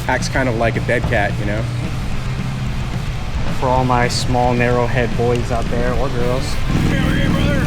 Acts kind of like a dead cat, you know? For all my small, narrow head boys out there, or girls. Hey, brother!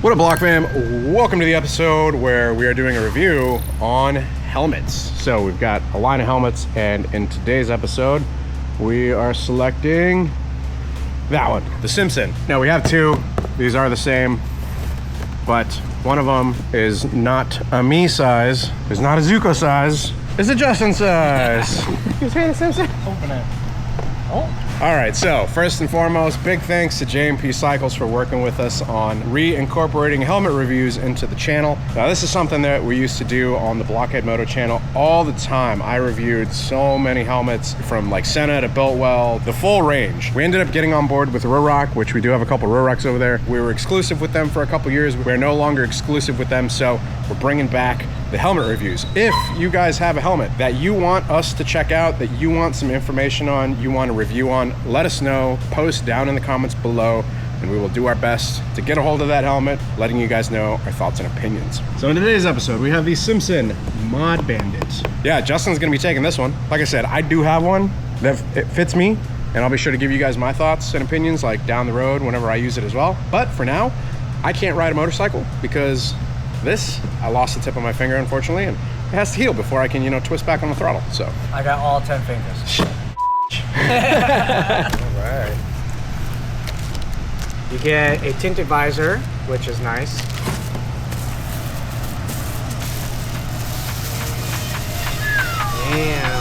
What up, Block fam? Welcome to the episode where we are doing a review on helmets. So we've got a line of helmets, and in today's episode, we are selecting that one, the Simpson. Now we have two. These are the same, but one of them is not a me size, is not a Zuko size, it's a Justin size. You say the Simpson? Open it. Oh. All right, so first and foremost, big thanks to J&P Cycles for working with us on reincorporating helmet reviews into the channel. Now, this is something that we used to do on the Blockhead Moto channel all the time. I reviewed so many helmets from like Sena to Biltwell, the full range. We ended up getting on board with Ruroc, which we do have a couple Rurocs over there. We were exclusive with them for a couple years. We're no longer exclusive with them, so we're bringing back the helmet reviews. If you guys have a helmet that you want us to check out, that you want some information on, you want a review on, let us know. Post down in the comments below, and we will do our best to get a hold of that helmet, letting you guys know our thoughts and opinions. So in today's episode, we have the Simpson Mod Bandit. Yeah, Justin's gonna be taking this one. Like I said, I do have one that it fits me, and I'll be sure to give you guys my thoughts and opinions like down the road whenever I use it as well. But for now, I can't ride a motorcycle because this, I lost the tip of my finger, unfortunately, and it has to heal before I can, you know, twist back on the throttle, so. I got all 10 fingers. All right. You get a tinted visor, which is nice. Damn.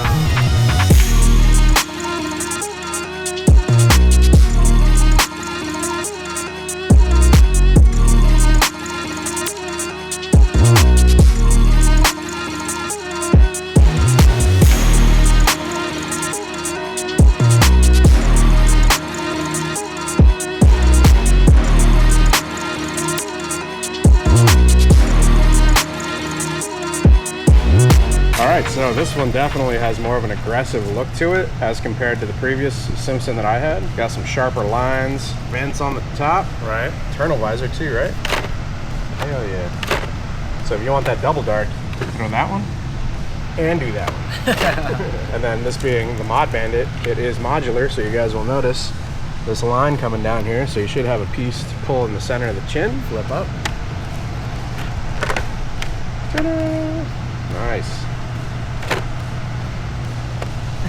So this one definitely has more of an aggressive look to it as compared to the previous Simpson that I had. Got some sharper lines, vents on the top, right? Internal visor too, right? Hell yeah. So if you want that double dark, throw that one and do that one. And then this being the Mod Bandit, it is modular, so you guys will notice this line coming down here, so you should have a piece to pull in the center of the chin, flip up. Ta-da! Nice.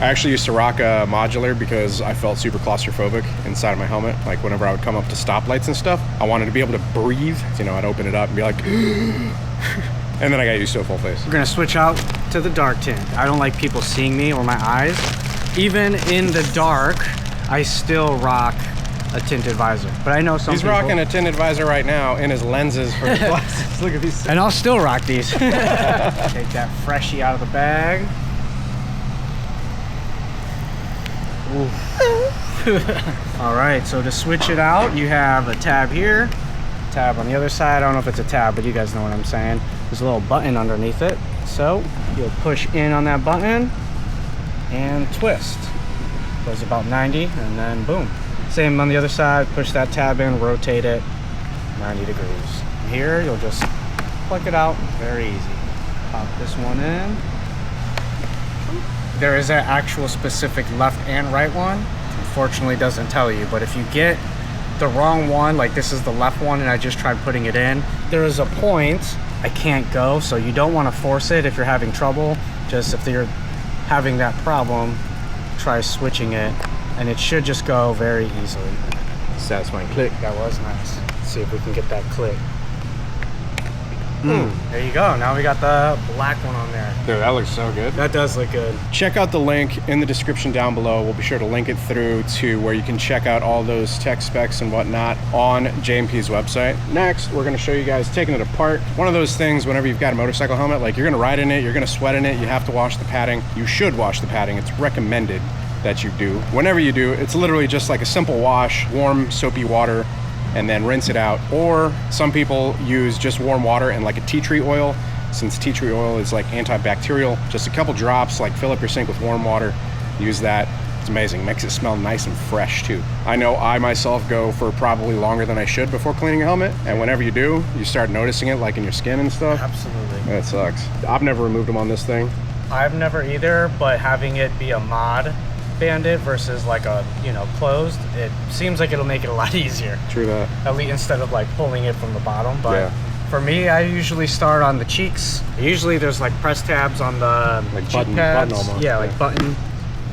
I actually used to rock a modular because I felt super claustrophobic inside of my helmet. Like whenever I would come up to stoplights and stuff, I wanted to be able to breathe. You know, I'd open it up and be like, and then I got used to a full face. We're gonna switch out to the dark tint. I don't like people seeing me or my eyes. Even in the dark, I still rock a tinted visor. But I know some people... He's rocking a tinted visor right now in his lenses for his glasses. Look at these. And I'll still rock these. Take that freshie out of the bag. All right, so to switch it out, you have a tab here, tab on the other side. I don't know if it's a tab, but you guys know what I'm saying. There's a little button underneath it. So you'll push in on that button and twist. Goes about 90 and then boom. Same on the other side, push that tab in, rotate it 90 degrees. Here, you'll just pluck it out, very easy. Pop this one in. There is an actual specific left and right one. Unfortunately, it doesn't tell you, but if you get the wrong one, like this is the left one and I just tried putting it in, there is a point I can't go, so you don't want to force it if you're having trouble. Just if you're having that problem, try switching it and it should just go very easily. Satisfying click. That was nice. Let's see if we can get that click. There you go. Now we got the black one on there. Dude, that looks so good. That does look good. Check out the link in the description down below. We'll be sure to link it through to where you can check out all those tech specs and whatnot on J&P's website. Next, we're going to show you guys taking it apart. One of those things whenever you've got a motorcycle helmet, like you're going to ride in it, you're going to sweat in it, you have to wash the padding. You should wash the padding. It's recommended that you do. Whenever you do, it's literally just like a simple wash, warm soapy water, and then rinse it out. Or some people use just warm water and like a tea tree oil since tea tree oil is like antibacterial. Just a couple drops, like fill up your sink with warm water, use that. It's amazing. Makes it smell nice and fresh too. I know I myself go for probably longer than I should before cleaning a helmet, and whenever you do, you start noticing it like in your skin and stuff. Absolutely. That sucks. I've never removed them on this thing. I've never either, but having it be a mod bandit versus like a, you know, closed, it seems like it'll make it a lot easier. True that. At least instead of like pulling it from the bottom. But Yeah. for me, I usually start on the cheeks. Usually there's like press tabs on the Like cheek button pads. almost, Yeah, like yeah. button.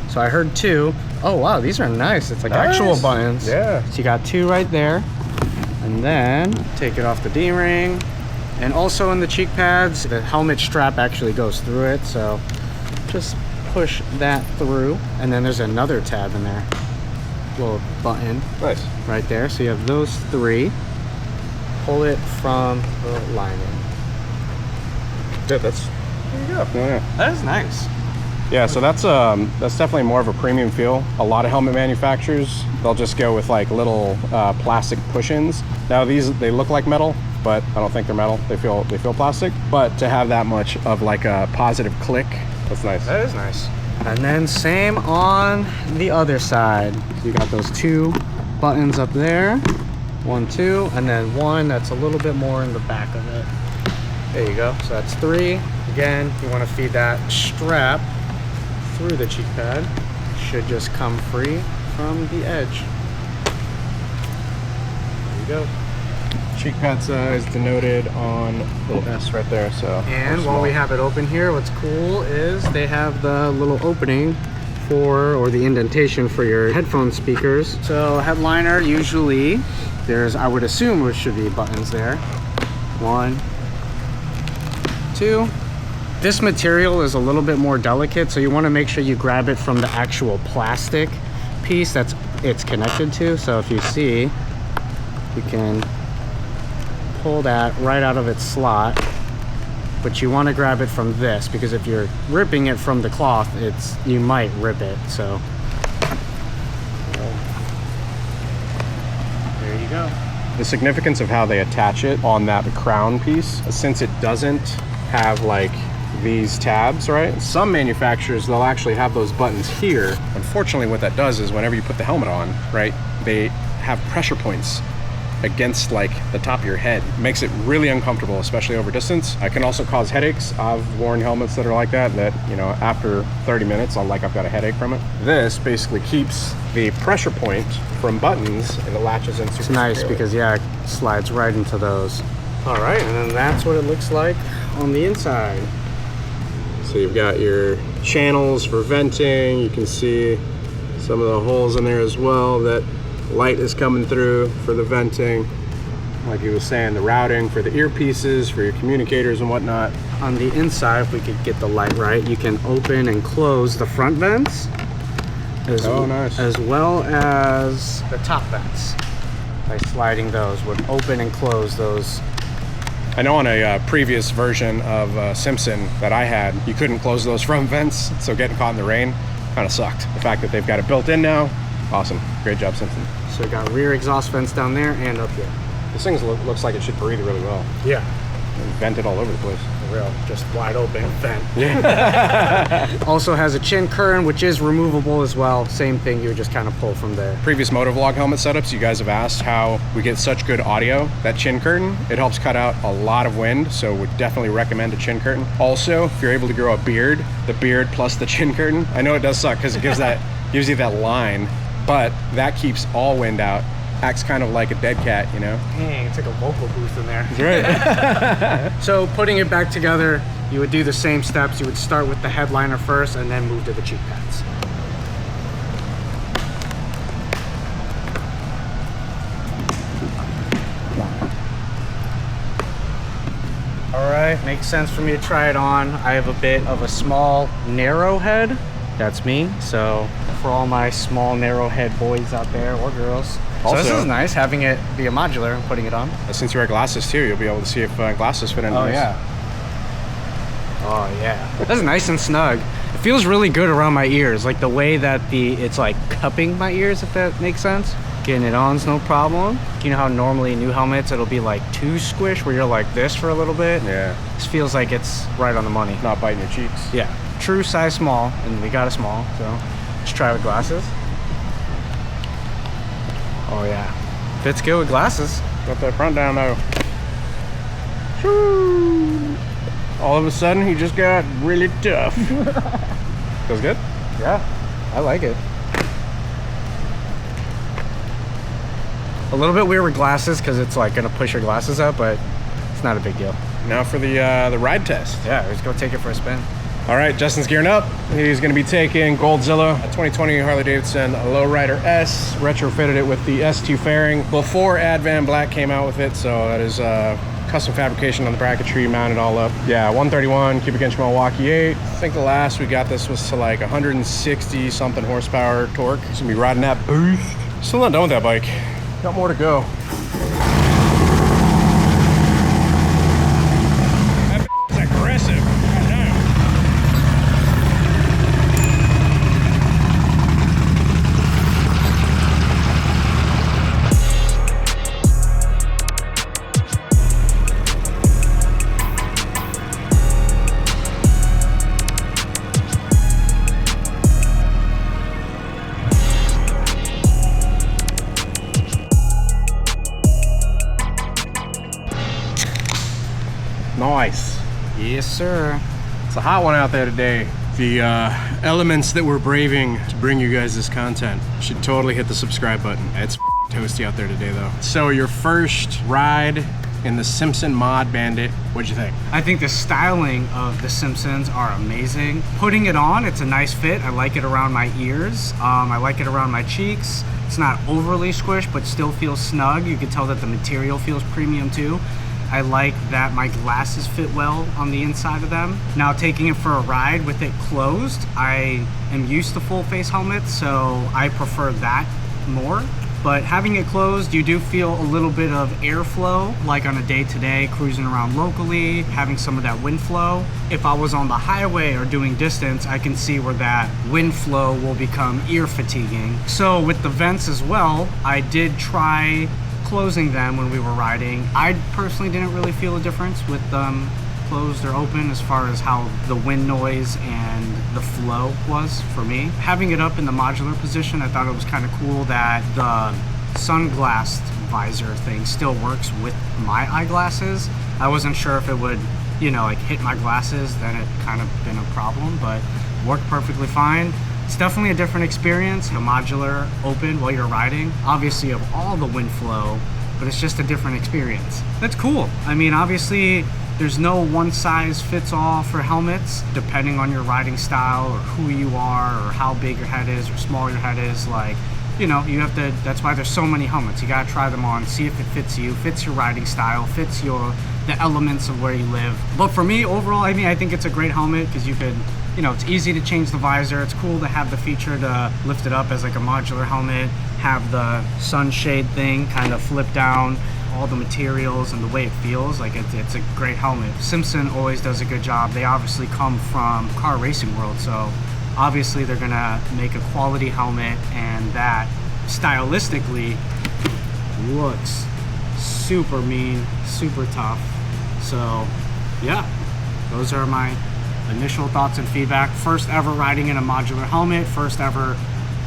So I heard 2. Oh wow, these are nice. It's like Nice. actual buttons. Yeah. So you got 2 right there. And then take it off the D-ring. And also in the cheek pads, the helmet strap actually goes through it. So just push that through. And then there's another tab in there. Little button Nice. right there. So you have those 3. Pull it from the lining. Yeah, that's, there you go. Oh, yeah. That is nice. Yeah, so that's definitely more of a premium feel. A lot of helmet manufacturers, they'll just go with like little plastic push-ins. Now these, they look like metal, but I don't think they're metal. They feel plastic. But to have that much of like a positive click, that's nice. That is nice. And then same on the other side. So you got those 2 buttons up there. 1, 2, and then 1 that's a little bit more in the back of it. There you go. So that's 3. Again, you want to feed that strap through the cheek pad. Should just come free from the edge. There you go. Cheek pad size denoted on little S right there. So And while we have it open here, what's cool is they have the little opening for, or the indentation for your headphone speakers. So headliner, usually there's, I would assume there should be buttons there. 1, 2. This material is a little bit more delicate, so you want to make sure you grab it from the actual plastic piece that's it's connected to. So if you see, you can pull that right out of its slot, but you want to grab it from this, because if you're ripping it from the cloth, you might rip it. So there you go. the significance of how they attach it on that crown piece, since it doesn't have like these tabs, right? Some manufacturers, they'll actually have those buttons here. Unfortunately, what that does is whenever you put the helmet on, right, they have pressure points against like the top of your head. Makes it really uncomfortable, especially over distance. It can also cause headaches. I've worn helmets that are like that, you know, after 30 minutes, I've got a headache from it. This basically keeps the pressure point from buttons and it latches in super It's nice securely. because, yeah, it slides right into those. All right, and then that's what it looks like on the inside. So you've got your channels for venting. You can see some of the holes in there as well that light is coming through for the venting. Like you were saying, the routing for the earpieces, for your communicators and whatnot. On the inside, if we could get the light right, you can open and close the front vents. Oh, nice. As well as the top vents. By sliding those, would open and close those. I know on a previous version of Simpson that I had, you couldn't close those front vents, so getting caught in the rain kind of sucked. The fact that they've got it built in now, awesome. Great job, Simpson. So we got rear exhaust vents down there and up here. This thing looks like it should breathe really well. Yeah. And vented all over the place. Real, just wide open vent. Yeah. Also has a chin curtain, which is removable as well. Same thing, you would just kind of pull from there. Previous motovlog helmet setups, you guys have asked how we get such good audio. That chin curtain, it helps cut out a lot of wind, so would definitely recommend a chin curtain. Also, if you're able to grow a beard, the beard plus the chin curtain, I know it does suck because it gives you that line, but that keeps all wind out. Acts kind of like a dead cat, you know? Dang, it's like a vocal booth in there. That's right. So putting it back together, you would do the same steps. You would start with the headliner first and then move to the cheek pads. All right, makes sense for me to try it on. I have a bit of a small, narrow head. That's me. So for all my small, narrow head boys out there, or girls. So this Also- is nice, having it be a modular and putting it on. Since you wear glasses too, you'll be able to see if glasses fit in. Oh nice. yeah. Oh yeah. That's nice and snug. It feels really good around my ears, like the way that it's like cupping my ears, if that makes sense. Getting it on's no problem. You know how normally new helmets, it'll be like too squish where you're like this for a little bit? Yeah. This feels like it's right on the money. Not biting your cheeks. Yeah. True size small, and we got a small, so let's try with glasses. Oh yeah. Fits good with glasses. Got that front down though. Woo. All of a sudden, he just got really tough. Feels good? Yeah, I like it. A little bit weird with glasses because it's like gonna push your glasses up, but it's not a big deal. Now for the ride test. Yeah, let's go take it for a spin. All right, Justin's gearing up. He's gonna be taking Goldzilla, a 2020 Harley-Davidson Lowrider S, retrofitted it with the S2 fairing before Advan Black came out with it, so that is custom fabrication on the bracketry, mounted all up. Yeah, 131 cubic inch Milwaukee 8. I think the last we got this was to like 160 something horsepower torque. He's gonna be riding that boost. Still not done with that bike. Got more to go. That is aggressive. Goddamn. Nice. Yes, sir. It's a hot one out there today. The elements that we're braving to bring you guys this content should totally hit the subscribe button. It's toasty out there today though. So your first ride in the Simpson Mod Bandit, what'd you think? I think the styling of the Simpsons are amazing. Putting it on, it's a nice fit. I like it around my ears. I like it around my cheeks. It's not overly squished, but still feels snug. You can tell that the material feels premium too. I like that my glasses fit well on the inside of them. Now taking it for a ride with it closed, I am used to full face helmets, so I prefer that more. But having it closed, you do feel a little bit of airflow, like on a day-to-day cruising around locally, having some of that wind flow. If I was on the highway or doing distance, I can see where that wind flow will become ear fatiguing. So with the vents as well, I did try closing them when we were riding. I personally didn't really feel a difference with them closed or open as far as how the wind noise and the flow was for me. Having it up in the modular position, I thought it was kind of cool that the sunglass visor thing still works with my eyeglasses. I wasn't sure if it would, you know, like hit my glasses, then it kind of been a problem, but worked perfectly fine. It's definitely a different experience, a modular open while you're riding. Obviously you have all the wind flow, but it's just a different experience. That's cool. I mean, obviously there's no one size fits all for helmets, depending on your riding style or who you are or how big your head is or small your head is. Like, you know, you have to, that's why there's so many helmets. You gotta try them on, see if it fits you, fits your riding style, fits the elements of where you live. But for me, overall, I mean, I think it's a great helmet because you could, you know, it's easy to change the visor. It's cool to have the feature to lift it up as like a modular helmet, have the sunshade thing kind of flip down, all the materials and the way it feels. Like it's a great helmet. Simpson always does a good job. They obviously come from car racing world, so obviously they're gonna make a quality helmet, and that stylistically looks super mean, super tough. So yeah, those are my initial thoughts and feedback. First ever riding in a modular helmet, first ever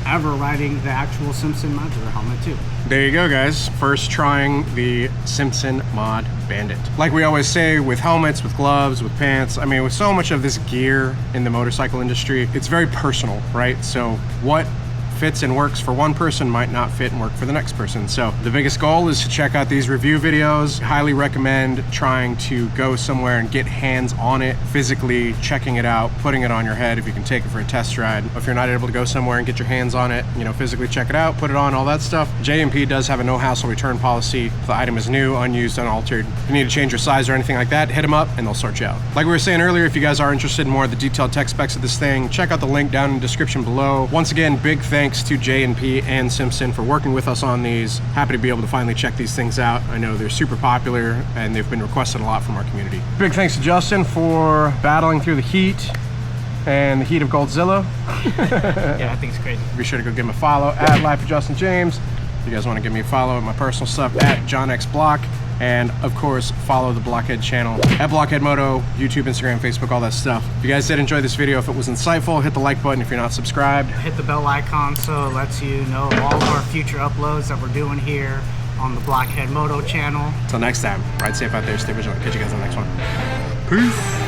riding the actual Simpson modular helmet too. There you go, guys. First trying the Simpson Mod Bandit. Like we always say, with helmets, with gloves, with pants, I mean, with so much of this gear in the motorcycle industry, it's very personal, right? So what fits and works for one person might not fit and work for the next person. So the biggest goal is to check out these review videos. Highly recommend trying to go somewhere and get hands on it, physically checking it out, putting it on your head if you can take it for a test ride. If you're not able to go somewhere and get your hands on it, you know, physically check it out, put it on, all that stuff. JMP does have a no hassle return policy. If the item is new, unused, unaltered, if you need to change your size or anything like that, hit them up and they'll sort you out. Like we were saying earlier, if you guys are interested in more of the detailed tech specs of this thing, check out the link down in the description below. Once again, big thanks to J&P and Simpson for working with us on these. Happy to be able to finally check these things out. I know they're super popular and they've been requested a lot from our community. Big thanks to Justin for battling through the heat and the heat of Goldzilla. Yeah, I think it's crazy. Be sure to go give him a follow at Life of Justin James. If you guys want to give me a follow at my personal stuff at John X Block. And of course, follow the Blockhead channel at Blockhead Moto, YouTube, Instagram, Facebook, all that stuff. If you guys did enjoy this video, if it was insightful, hit the like button. If you're not subscribed, hit the bell icon so it lets you know all of our future uploads that we're doing here on the Blockhead Moto channel. Until next time, ride safe out there, stay vigilant. Catch you guys on the next one. Peace.